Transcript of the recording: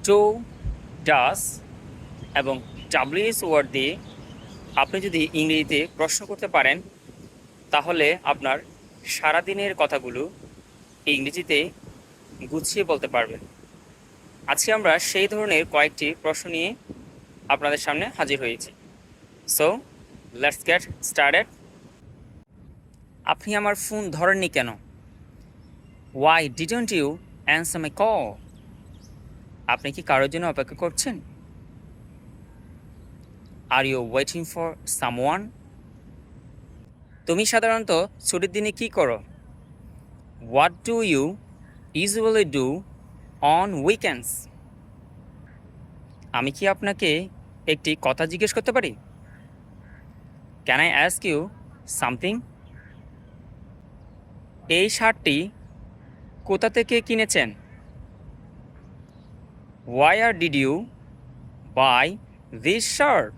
Two, ডাস এবং WS word দিয়ে আপনি যদি ইংরেজিতে প্রশ্ন করতে পারেন, তাহলে আপনার সারাদিনের কথাগুলো ইংরেজিতে গুছিয়ে বলতে পারবেন। আজকে আমরা সেই ধরনের কয়েকটি প্রশ্ন নিয়ে আপনাদের সামনে হাজির হয়েছি। So let's get started. আপনি আমার ফোন ধরেননি কেন? Why didn't you answer my call? আপনি কি কারোর জন্য অপেক্ষা করছেন? Are you waiting for someone? তুমি সাধারণত ছুটির দিনে কি করো? What do you usually do on weekends? আমি কি আপনাকে একটি কথা জিজ্ঞেস করতে পারি? Can I ask you something? এই শার্টটি কোথা থেকে কিনেছেন? Where did you buy this shirt?